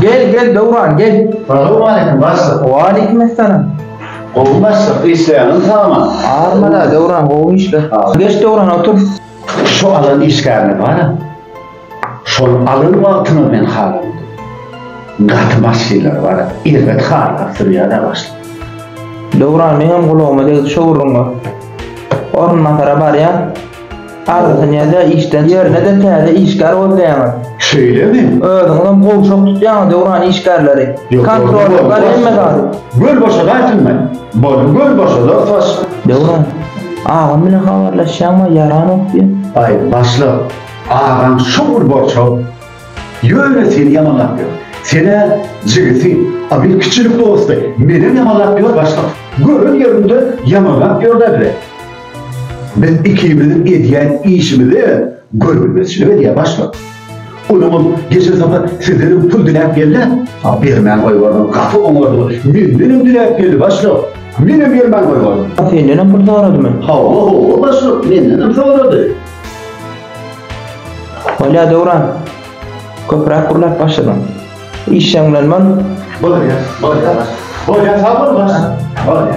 Gel Devran gel. Aleyküm başla. Aleykümselam. Oğlum başla. İsteyenin tamam. Ağırma Devran o işle. Geç Devran otur. Şu alın işlerini var ya. Şu alın altını ben halim. Gatmaz şeyler var ya. İrvet harika sıraya başla. Devran benim kulağıma değil şovurunga. Orun matara var ya. Ağrısın ya da işten yerine de teyze işgar olmayamaz. Şöyle mi? Öğrendim kol çok tutuyan Devran işgarları. Kontrolü emme kaldı. Göl boşa kaçın ben. Bolu göl boşa da fas. Devran. Ağam bile havarlaşacağım yaran okuyor. Ay başla. Ağam şovur boşa. Yöyle seni yamanlatıyor. Sene cigisi abil küçülük dostu. Benim yamanlatıyor başla. Gölün yerinde yamanlatıyor da bile. Biz ikimizin ediyen işimizi görülmesini ve diye başla. Onun geçen sefer sizlerin pul dilek geldi. Birmen koy vardı, kapı onardı. Benim dilek geldi başla. Benim birmen koy vardı. Senden pul doğradı mı? Ha başla. Benden doğradı. Hala Devran. Köprak kurulak başladım. İş yanılanman. Bana ya. Bana ya. Bana ya. Sağ olun başla. Bana ya.